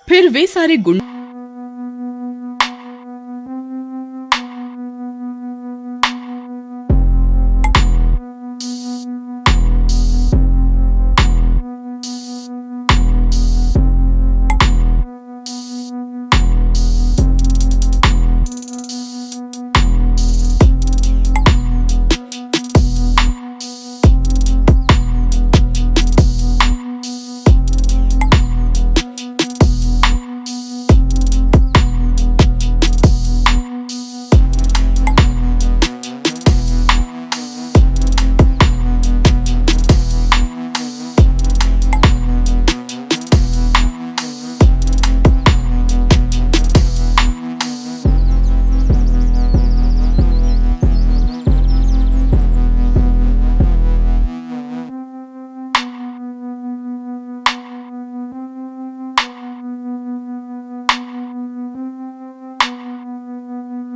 फिर वे सारे गुंडे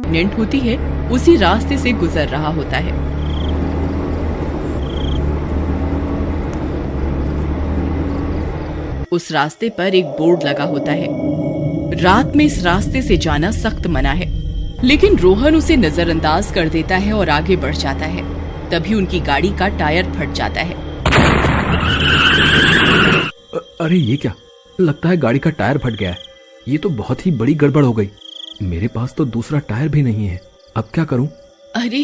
प्रेग्नेंट होती है उसी रास्ते से गुजर रहा होता है। उस रास्ते पर एक बोर्ड लगा होता है, रात में इस रास्ते से जाना सख्त मना है, लेकिन रोहन उसे नजरअंदाज कर देता है और आगे बढ़ जाता है। तभी उनकी गाड़ी का टायर फट जाता है। अरे ये क्या, लगता है गाड़ी का टायर फट गया है। ये तो बहुत ही बड़ी गड़बड़ हो गई। मेरे पास तो दूसरा टायर भी नहीं है, अब क्या करूं? अरे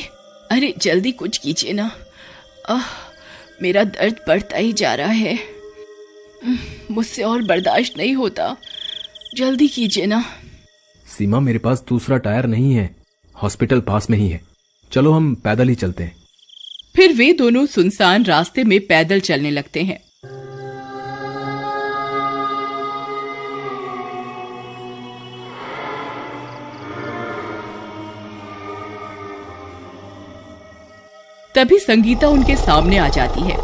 अरे जल्दी कुछ कीजिए ना, मेरा दर्द बढ़ता ही जा रहा है, मुझसे और बर्दाश्त नहीं होता, जल्दी कीजिए ना। सीमा, मेरे पास दूसरा टायर नहीं है, हॉस्पिटल पास में ही है, चलो हम पैदल ही चलते हैं। फिर वे दोनों सुनसान रास्ते में पैदल चलने लगते हैं। तभी संगीता उनके सामने आ जाती है।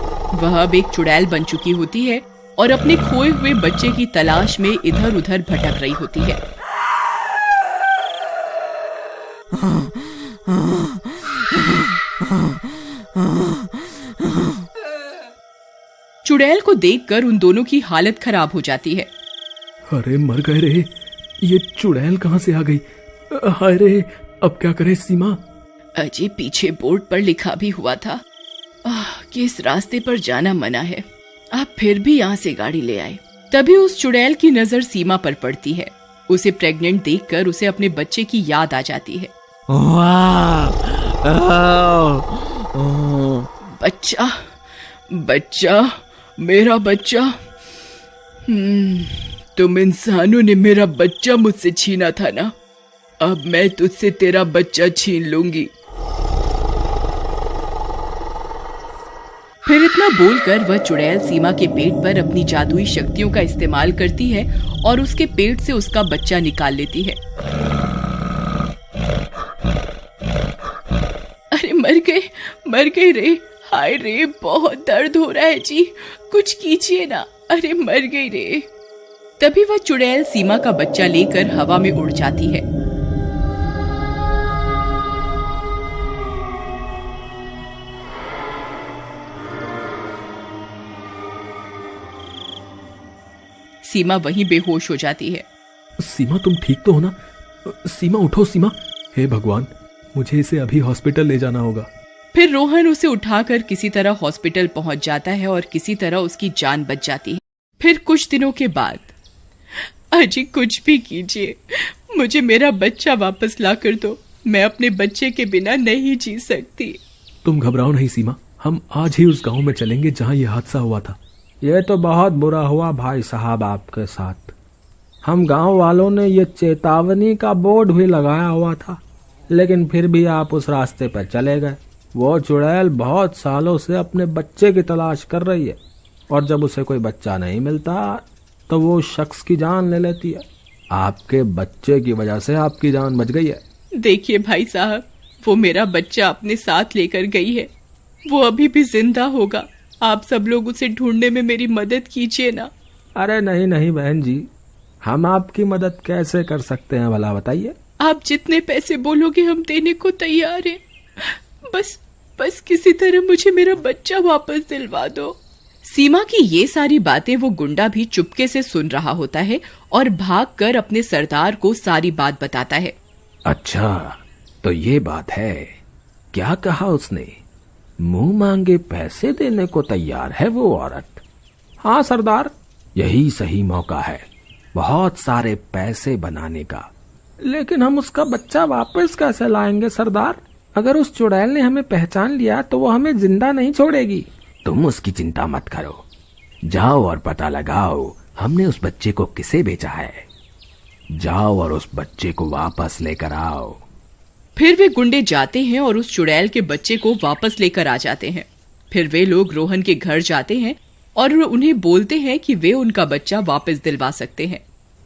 वह अब एक चुड़ैल बन चुकी होती है और अपने खोए हुए बच्चे की तलाश में इधर उधर भटक रही होती है। चुड़ैल को देखकर उन दोनों की हालत खराब हो जाती है। अरे मर गए रे, ये चुड़ैल कहाँ से आ गई? हाय रे, अब क्या करें सीमा? अजय, पीछे बोर्ड पर लिखा भी हुआ था कि इस रास्ते पर जाना मना है, आप फिर भी यहाँ से गाड़ी ले आए। तभी उस चुड़ैल की नजर सीमा पर पड़ती है। उसे प्रेग्नेंट देखकर उसे अपने बच्चे की याद आ जाती है। बच्चा, बच्चा, मेरा बच्चा, तुम इंसानों ने मेरा बच्चा मुझसे छीना था ना, अब मैं तुझसे तेरा बच्चा छीन लूंगी। फिर इतना बोलकर वह चुड़ैल सीमा के पेट पर अपनी जादुई शक्तियों का इस्तेमाल करती है और उसके पेट से उसका बच्चा निकाल लेती है। अरे मर गए रे, हाय रे, बहुत दर्द हो रहा है जी, कुछ कीजिए ना, अरे मर गई रे। तभी वह चुड़ैल सीमा का बच्चा लेकर हवा में उड़ जाती है। सीमा वहीं बेहोश हो जाती है। सीमा, तुम ठीक तो हो ना? सीमा, उठो सीमा, हे भगवान, मुझे इसे अभी हॉस्पिटल ले जाना होगा। फिर रोहन उसे उठाकर किसी तरह हॉस्पिटल पहुंच जाता है और किसी तरह उसकी जान बच जाती है। फिर कुछ दिनों के बाद, अजी कुछ भी कीजिए, मुझे मेरा बच्चा वापस ला कर दो, मैं अपने बच्चे के बिना नहीं जी सकती। तुम घबराओ नहीं सीमा, हम आज ही उस गांव में चलेंगे जहां ये हादसा हुआ था। ये तो बहुत बुरा हुआ भाई साहब आपके साथ। हम गांव वालों ने ये चेतावनी का बोर्ड भी लगाया हुआ था, लेकिन फिर भी आप उस रास्ते पर चले गए। वो चुड़ैल बहुत सालों से अपने बच्चे की तलाश कर रही है और जब उसे कोई बच्चा नहीं मिलता तो वो शख्स की जान ले लेती है। आपके बच्चे की वजह से आपकी जान बच गई है। देखिए भाई साहब, वो मेरा बच्चा अपने साथ लेकर गई है, वो अभी भी जिंदा होगा, आप सब लोग उसे ढूंढने में मेरी मदद कीजिए ना। अरे नहीं नहीं बहन जी, हम आपकी मदद कैसे कर सकते हैं भला बताइए? आप जितने पैसे बोलोगे हम देने को तैयार हैं, बस किसी तरह मुझे मेरा बच्चा वापस दिलवा दो। सीमा की ये सारी बातें वो गुंडा भी चुपके से सुन रहा होता है और भागकर अपने सरदार को सारी बात बताता है। अच्छा, तो ये बात है। क्या कहा उसने? मुंह मांगे पैसे देने को तैयार है वो औरत। हाँ सरदार, यही सही मौका है बहुत सारे पैसे बनाने का। लेकिन हम उसका बच्चा वापस कैसे लाएंगे सरदार? अगर उस चुड़ैल ने हमें पहचान लिया तो वो हमें जिंदा नहीं छोड़ेगी। तुम उसकी चिंता मत करो, जाओ और पता लगाओ हमने उस बच्चे को किसे बेचा है। जाओ और उस बच्चे को वापस लेकर आओ। फिर वे गुंडे जाते हैं और उस चुड़ैल के बच्चे को वापस लेकर आ जाते हैं। फिर वे लोग रोहन के घर जाते हैं और उन्हें बोलते हैं कि वे उनका बच्चा वापस दिलवा सकते हैं।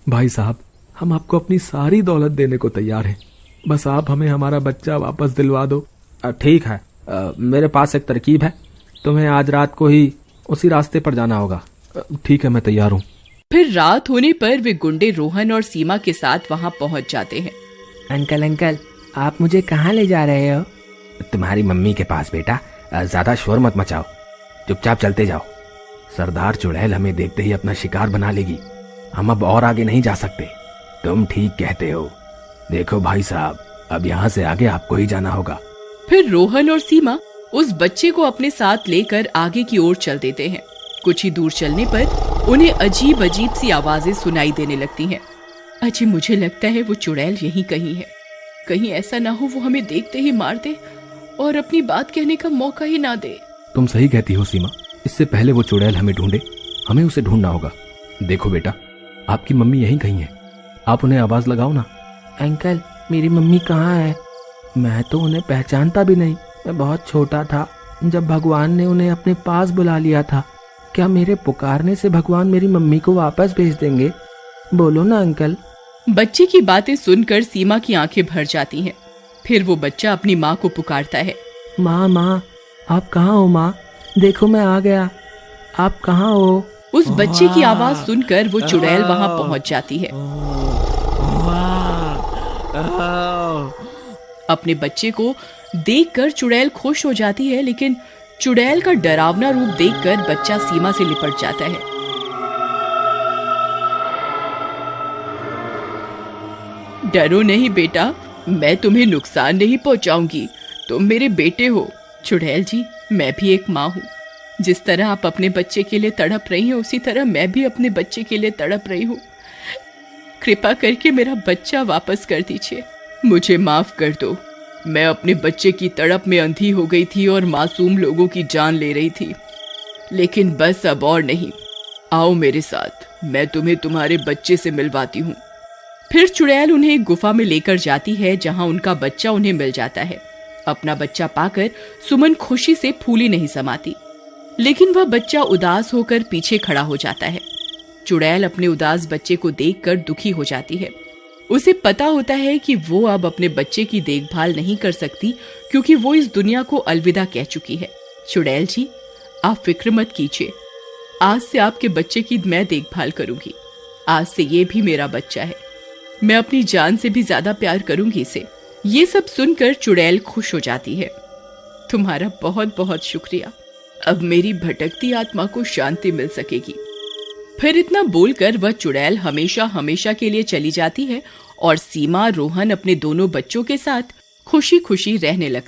भाई साहब, हम आपको अपनी सारी दौलत देने को तैयार हैं, बस आप हमें हमारा बच्चा वापस दिलवा दो। ठीक है, मेरे पास एक तरकीब है। तुम्हें आज रात को ही उसी रास्ते पर जाना होगा। ठीक है, मैं तैयार हूँ। फिर रात होने पर वे गुंडे रोहन और सीमा के साथ वहाँ पहुँच जाते हैं। अंकल, आप मुझे कहाँ ले जा रहे हो? तुम्हारी मम्मी के पास बेटा। ज्यादा शोर मत मचाओ, चुपचाप चलते जाओ। सरदार चुड़ैल हमें देखते ही अपना शिकार बना लेगी। हम अब और आगे नहीं जा सकते। तुम ठीक कहते हो। देखो भाई साहब, अब यहाँ से आगे आपको ही जाना होगा। फिर रोहन और सीमा उस बच्चे को अपने साथ लेकर आगे की ओर चल देते हैं। कुछ ही दूर चलने पर उन्हें अजीब अजीब सी आवाजें सुनाई देने लगती हैं। अजी, मुझे लगता है वो चुड़ैल यहीं कहीं है। कहीं ऐसा ना हो वो हमें देखते ही मार दे और अपनी बात कहने का मौका ही ना दे। तुम सही कहती हो सीमा, इससे पहले वो चुड़ैल हमें ढूंढे, हमें उसे ढूंढना होगा। देखो बेटा, आपकी मम्मी यहीं कहीं है, आप उन्हें आवाज लगाओ ना। अंकल, मेरी मम्मी कहाँ है? मैं तो उन्हें पहचानता भी नहीं। मैं बहुत छोटा था जब भगवान ने उन्हें अपने पास बुला लिया था। क्या मेरे पुकारने से भगवान मेरी मम्मी को वापस भेज देंगे? बोलो ना अंकल। बच्चे की बातें सुनकर सीमा की आंखें भर जाती हैं। फिर वो बच्चा अपनी माँ को पुकारता है। माँ, आप कहाँ हो माँ? देखो मैं आ गया। आप कहाँ हो? उस बच्चे की आवाज सुनकर वो चुड़ैल वहाँ पहुँच जाती है। अपने बच्चे को देखकर चुड़ैल खुश हो जाती है, लेकिन चुड़ैल का डरावना रूप देखकर बच्चा सीमा से लिपट जाता है। डरो नहीं बेटा, मैं तुम्हें नुकसान नहीं पहुंचाऊंगी। तुम मेरे बेटे हो। चुड़ैल जी, मैं भी एक माँ हूँ। जिस तरह आप अपने बच्चे के लिए तड़प रही हो, उसी तरह मैं भी अपने बच्चे के लिए तड़प रही हूँ। कृपा करके मेरा बच्चा वापस कर दीजिए। मुझे माफ कर दो। मैं अपने बच्चे की तड़प में अंधी हो गई थी और मासूम लोगों की जान ले रही थी, लेकिन बस अब और नहीं। आओ मेरे साथ, मैं तुम्हें तुम्हारे बच्चे से मिलवाती हूँ। फिर चुड़ैल उन्हें एक गुफा में लेकर जाती है, जहाँ उनका बच्चा उन्हें मिल जाता है। अपना बच्चा पाकर सुमन खुशी से फूली नहीं समाती, लेकिन वह बच्चा उदास होकर पीछे खड़ा हो जाता है। चुड़ैल अपने उदास बच्चे को देखकर दुखी हो जाती है। उसे पता होता है कि वो अब अपने बच्चे की देखभाल नहीं कर सकती, क्योंकि वो इस दुनिया को अलविदा कह चुकी है। चुड़ैल जी, आप फिक्र मत कीजिए। आज से आपके बच्चे की मैं देखभाल करूंगी। आज से ये भी मेरा बच्चा है। मैं अपनी जान से भी ज्यादा प्यार करूंगी इसे। ये सब सुनकर चुड़ैल खुश हो जाती है। तुम्हारा बहुत बहुत शुक्रिया। अब मेरी भटकती आत्मा को शांति मिल सकेगी। फिर इतना बोलकर वह चुड़ैल हमेशा हमेशा के लिए चली जाती है और सीमा, रोहन अपने दोनों बच्चों के साथ खुशी खुशी रहने लगते।